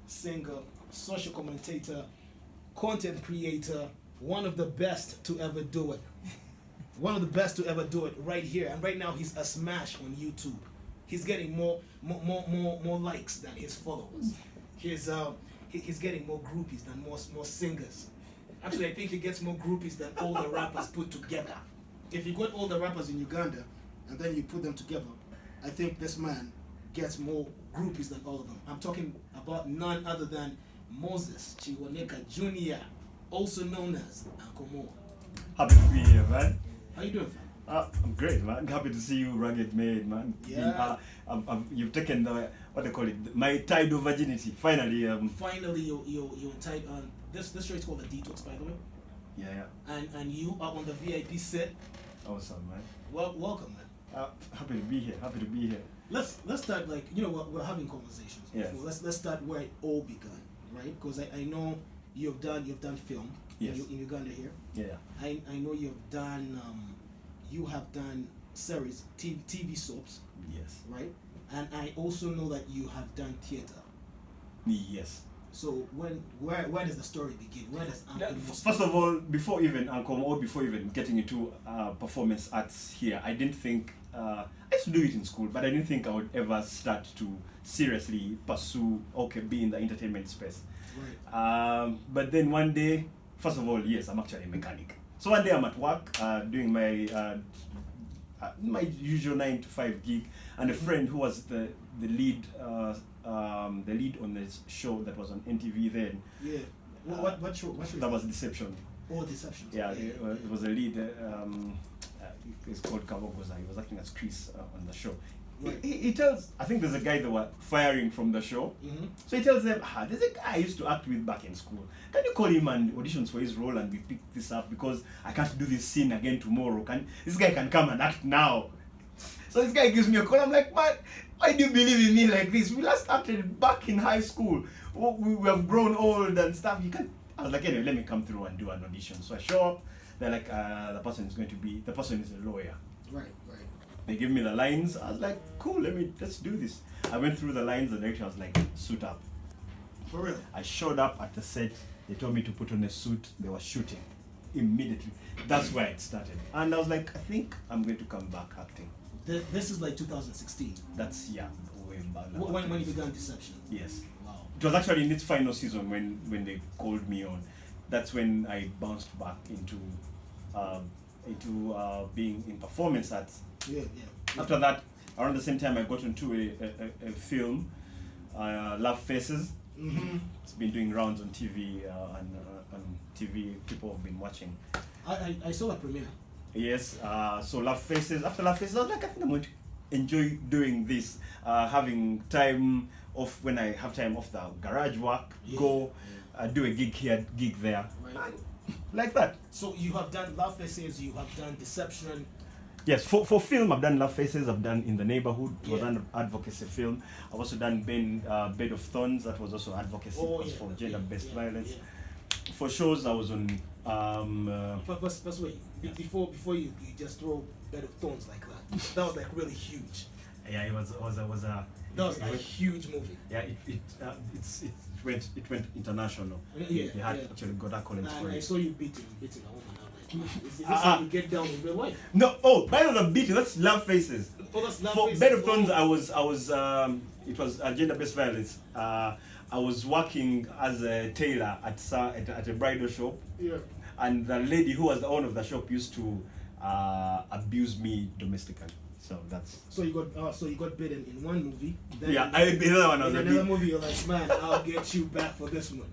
singer, social commentator, content creator, one of the best to ever do it. One of the best to ever do it right here. And right now he's a smash on YouTube. He's getting more likes than his followers. He's getting more groupies than more singers. Actually, I think he gets more groupies than all the rappers put together. If you got all the rappers in Uganda and then you put them together, I think this man gets more groupies than all of them. I'm talking about none other than Moses Chiwoneka Jr., also known as Uncle Mo. Happy to be here, man. How you doing, fam? I'm great, man. Happy to see you, Rugged Made, man. Yeah. You've taken the, what they call it, my tide of virginity. Finally. Finally, you're tight on this show is called The Detox, by the way. Yeah. And you are on the VIP set. Awesome, man. Well, welcome, man. Happy to be here. Happy to be here. Let's start, like, we're having conversations Yes. before. Let's start where it all began, right? Because I know you've done film. Yes. In Uganda here. Yeah. I know you have done series, TV soaps, Yes. right? And I also know that you have done theater. Yes. So where does the story begin? Where does Uncle Mo start? First of all, before even Uncle or before even getting into performance arts here, I didn't think I used to do it in school, but I didn't think I would ever start to seriously pursue be in the entertainment space. Right. But then one day, first of all, yes, I'm actually a mechanic. So one day I'm at work doing my usual 9 to 5 gig, and a friend who was the lead on this show that was on NTV then. Yeah. What show? That was Deception. Oh, Deception. Yeah, it was a lead. It's called Kabogoza. He was acting as Chris on the show. Right. He tells, I think there's a guy that were firing from the show. Mm-hmm. So he tells them, there's a guy I used to act with back in school. Can you call him and auditions for his role and we pick this up because I can't do this scene again tomorrow. This guy can come and act now. So this guy gives me a call. I'm like, man, why do you believe in me like this? We last acted back in high school. We have grown old and stuff. You can't. I was like, anyway, let me come through and do an audition. So I show up. They're like, the person is a lawyer. Right. They give me the lines. I was like, cool, let's do this. I went through the lines. The director was like, suit up. For real. I showed up at the set. They told me to put on a suit. They were shooting immediately. That's where it started. And I was like, I think I'm going to come back acting. This is like 2016. That's way back. When you began Deception. Yes. Wow. It was actually in its final season when they called me on. That's when I bounced back into being in performance arts. Yeah. After that, around the same time, I got into a film, Love Faces. Mm-hmm. It's been doing rounds on TV, and on TV people have been watching. I saw a premiere. Yes, so Love Faces. After Love Faces, I was like, I think I'm going to enjoy doing this, having time off when I have time off the garage work, go do a gig here, gig there, Right. like that. So you have done Love Faces, you have done Deception. Yes, for film, I've done Love Faces, I've done In the Neighborhood, it was Yeah. an advocacy film. I've also done Bed of Thorns, that was also advocacy, for gender-based violence. Yeah. For shows, I was on... First wait, before you just throw Bed of Thorns like that, that was like really huge. Yeah, it was a... That was a huge movie. Yeah, it went international. Yeah, He had yeah. actually got accolades for I it. saw you beating a woman. I'm like, is this how you get down in real life? No, Bed of Beating, that's Love Faces. Oh, that's Love For Faces. Bed of Thorns, I was it was gender-based violence. I was working as a tailor at a bridal shop, Yeah. and the lady who was the owner of the shop used to abuse me domestically. So that's... So you got bitten in one movie. Then Yeah, the other one I was in a another bit... movie, you're like, man, I'll get you back for this one.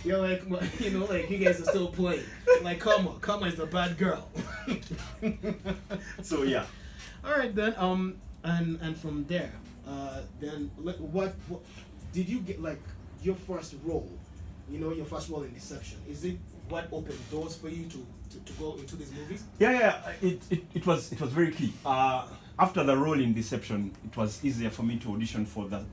You're like, like you guys are still playing. Like, Karma is the bad girl. So yeah. All right then. And from there, then what did you get, like your first role? Your first role in Deception. Is it what opened doors for you to go into these movies? Yeah. It was very key. After the role in Deception, it was easier for me to audition for the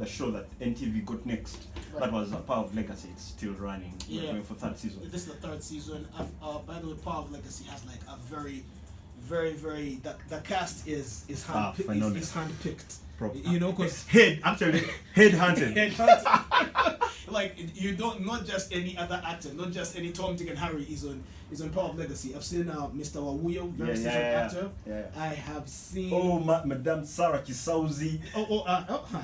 show that NTV got next. Right. That was Power of Legacy. It's still running. We're Yeah. going for third season. This is the third season. By the way, Power of Legacy has like a very, very, very. The cast is handpicked. phenomenal. Is handpicked. prop. You know, because Head hunted. like you don't, not just any other actor, not just any Tom, Dick, and Harry is on Power of Legacy. I've seen Mr. Wawuyo, very seasoned actor. Yeah. I have seen. Madame Sarah Kisauzi.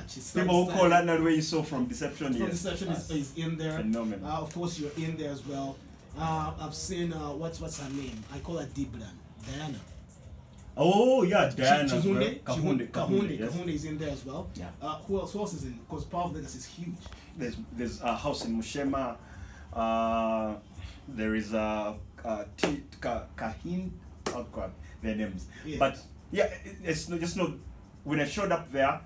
She's People who call her now where you saw from Deception. From Deception is in there. Phenomenal. Of course, you're in there as well. I've seen what's her name? I call her Diblan, Diana. Oh yeah, Diana. Kahunde. Yes. Kahunde is in there as well. Yeah. Who else is in? Because Power of Legacy is huge. There's a house in Mushema. There is a Kahin. Oh God, their names. Yeah. But yeah, it's just not. When I showed up there,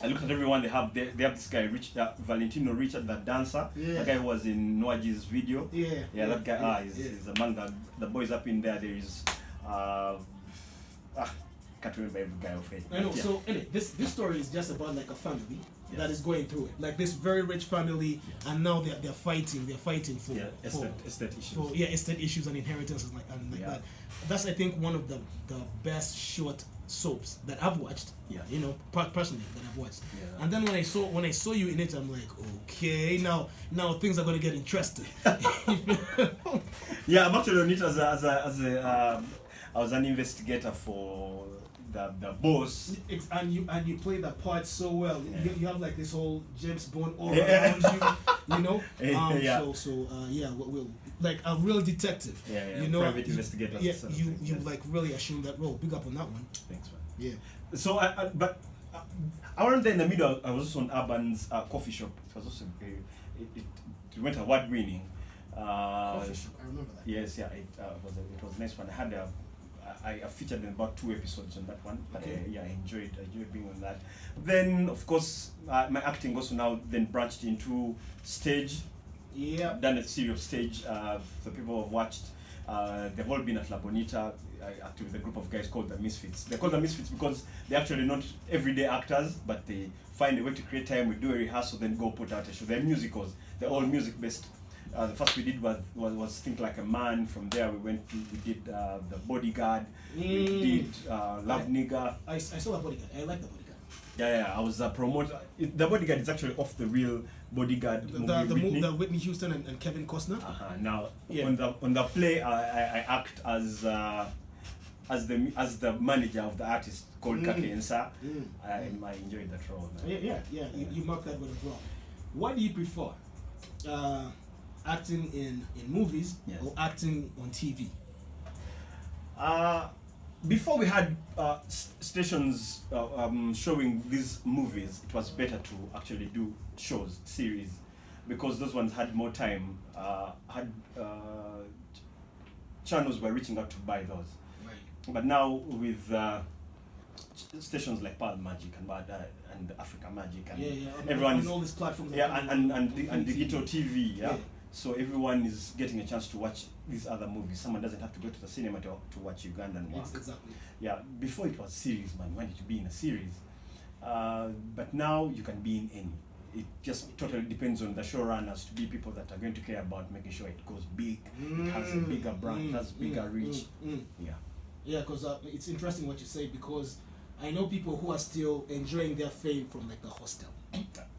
I looked at everyone. They have this guy, Valentino Richard, that dancer. Yeah. The guy who was in Noaji's video. Yeah. That guy. He's among the boys up in there. There is. Can't remember every guy of it. I know. Yeah. So anyway, this story is just about like a family that is going through it. Like this very rich family, and now they're fighting. They're fighting for estate issues. For estate issues and inheritance and like that. That's, I think, one of the best short soaps that I've watched. Yeah. You know, personally that I've watched. Yeah. And then when I saw you in it, I'm like, okay, now things are gonna get interesting. Yeah, I'm actually on it as a I was an investigator for the boss. And you play that part so well. Yeah. You have like this whole James Bond all Yeah. around you. You know. Yeah. We'll like a real detective. Yeah. You know, Private investigator. Yeah, sort of you thing, yes. like really assume that role. Big up on that one. Thanks, man. Yeah. So around there in the middle, I was also on Urban's coffee shop. It was also it went award winning. Coffee shop. I remember that. Yes, it was a nice one. I featured in about 2 episodes on that one. But Okay. I enjoyed being on that. Then of course my acting also now then branched into stage. Yeah. I've done a series of stage. The people who have watched, they've all been at La Bonita. I acted with a group of guys called the Misfits. They're called the Misfits because they're actually not everyday actors, but they find a way to create time. We do a rehearsal, then go put out a show. They're musicals. They're all music based. The first we did was Think Like a Man. From there we did The Bodyguard. We did Love Nigga. I saw the Bodyguard. I like the Bodyguard. Yeah. I was a promoter. The Bodyguard is actually off the real Bodyguard movie. The Whitney Houston and Kevin Costner. Now Yeah. on the play, I act as the manager of the artist called Kakensa. I enjoyed that role. Yeah. You mark that one as well. What do you prefer? Acting in movies or acting on TV? Before we had stations showing these movies, it was better to actually do shows, series, because those ones had more time. Channels were reaching out to buy those. Right. But now with stations like Pearl Magic and Africa Magic and everyone on all these platforms. and digital TV. Yeah. So everyone is getting a chance to watch these other movies. Someone doesn't have to go to the cinema to watch Ugandan work. Exactly. Yeah, before it was series, man. You wanted to be in a series. But now you can be in any. It just totally depends on the showrunners to be people that are going to care about making sure it goes big, it has a bigger brand, it has bigger reach. Yeah. Yeah, because it's interesting what you say, because I know people who are still enjoying their fame from like the Hostel.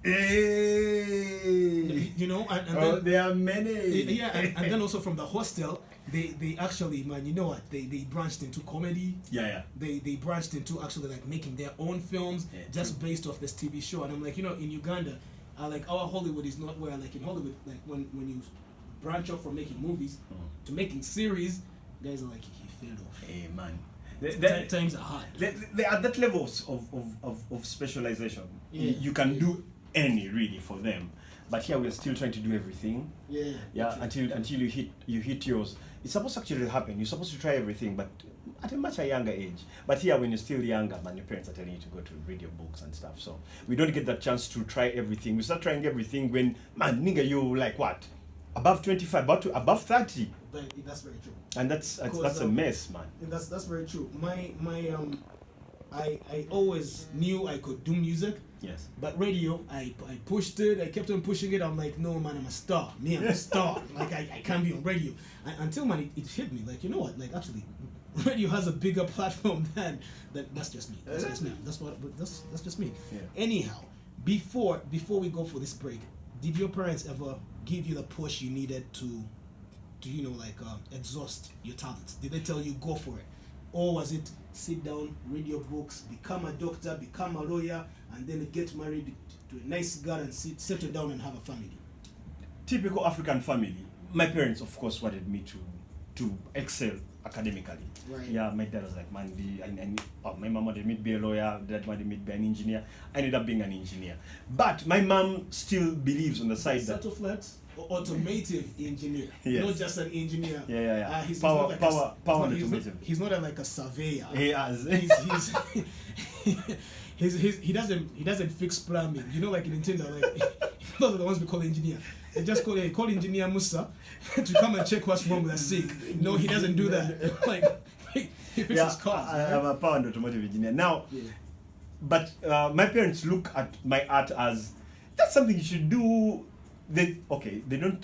Hey. You know, and then there are many. Yeah, and then also from the Hostel, they actually, man, you know what? They branched into comedy. Yeah. They branched into actually like making their own films just based off this TV show. And I'm like, you know, in Uganda, like our Hollywood is not where, like in Hollywood, like when you branch off from making movies to making series, guys are like, he failed off. Hey man. Times are hard. They are that level of specialization. Yeah. You can do any really for them, but here we're still trying to do everything. Yeah. Until you hit yours. It's supposed to actually happen. You're supposed to try everything, but at a much younger age. But here, when you're still younger, man, your parents are telling you to go to read your books and stuff. So we don't get that chance to try everything. We start trying everything when, man, nigga, you like what? Above 25, above 30. But that's very true. And that's a mess, man. That's very true. I always knew I could do music. Yes. But radio, I pushed it. I kept on pushing it. I'm like, no, man, I'm a star. I'm a star. Like I can't be on radio. Until man, it hit me. Like, you know what? Like actually, radio has a bigger platform than that's just me. That's just me. That's just me. Yeah. Anyhow, before we go for this break, did your parents ever give you the push you needed to exhaust your talents? Did they tell you go for it, or was it sit down, read your books, become a doctor, become a lawyer, and then get married to a nice girl and settle down and have a family? Typical African family. My parents, of course, wanted me to excel academically. Right. Yeah, my dad was like, man, my mom wanted me to be a lawyer, dad wanted me to be an engineer. I ended up being an engineer. But my mom still believes on the side that... Flex, automotive engineer, yes. Not just an engineer. Yeah. He's Power not like and automotive. automotive. He's not like a surveyor. He has. He doesn't fix plumbing. You know, like in Nintendo, like those are the ones we call engineer. They just call engineer Musa to come and check what's wrong with the sink. No, he doesn't do that. Like he fixes cars. I'm a power and automotive engineer now. Yeah. But my parents look at my art as that's something you should do. They don't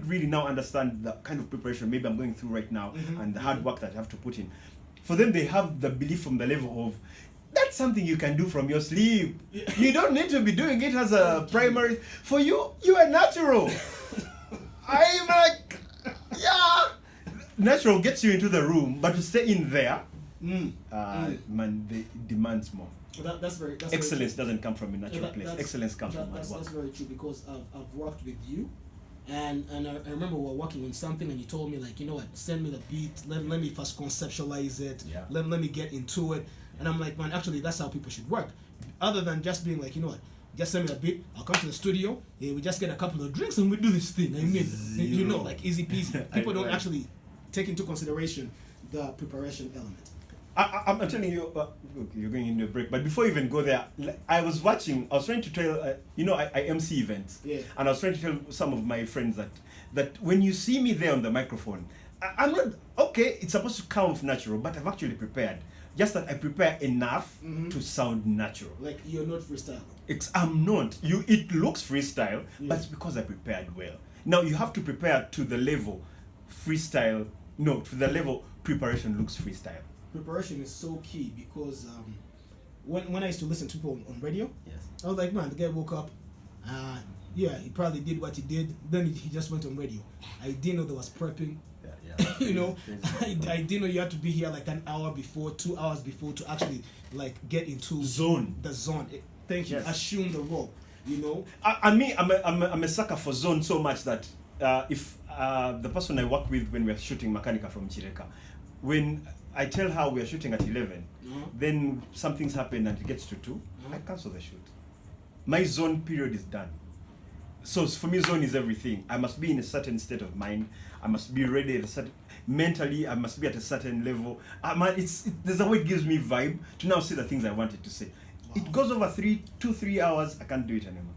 really now understand the kind of preparation maybe I'm going through right now and the hard work that I have to put in. For them, they have the belief from the level of that's something you can do from your sleep. You don't need to be doing it as a primary. For you are natural. I'm like, yeah. Natural gets you into the room, but to stay in there, man, it demands more. That's Excellence very doesn't come from a natural place. Excellence comes from hard work. That's very true, because I've worked with you, and I remember we were working on something, and you told me, like, you know what, send me the beat, let me first conceptualize it, Yeah. let me get into it, and I'm like, man, actually that's how people should work, other than just being like, you know what, just send me the beat, I'll come to the studio, we just get a couple of drinks and we do this thing. I mean, you know, like easy peasy. People don't actually take into consideration the preparation element. I'm telling you, look, you're going into a break, but before you even go there, I was trying to tell, I MC events, and I was trying to tell some of my friends that when you see me there on the microphone, I'm not, okay, it's supposed to come off natural, but I've actually prepared. Just that I prepare enough to sound natural. Like you're not freestyle. I'm not. It looks freestyle, but it's because I prepared well. Now you have to prepare to the level freestyle, to the level preparation looks freestyle. Preparation is so key, because when I used to listen to people on radio, yes, I was like, man, the guy woke up, he probably did what he did, then he just went on radio. I didn't know there was prepping. You know, I didn't know you had to be here like an hour before, 2 hours before, to actually like get into the zone. Thank you. Yes. Assume the role. You know. I'm a sucker for zone so much that if the person I work with when we're shooting Makanika from Chireka, when I tell her we're shooting at 11, then something's happened and it gets to 2, I cancel the shoot. My zone period is done. So for me, zone is everything. I must be in a certain state of mind. I must be ready at a certain, mentally. I must be at a certain level. There's a way it gives me vibe to now say the things I wanted to say. Wow. It goes over 3 hours. I can't do it anymore.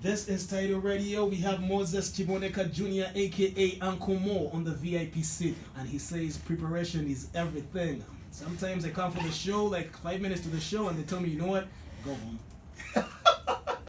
This is Title Radio. We have Moses Chiboneka Jr., aka Uncle Mo, on the VIP seat, and he says preparation is everything. Sometimes I come for the show, like 5 minutes to the show, and they tell me, you know what, go home.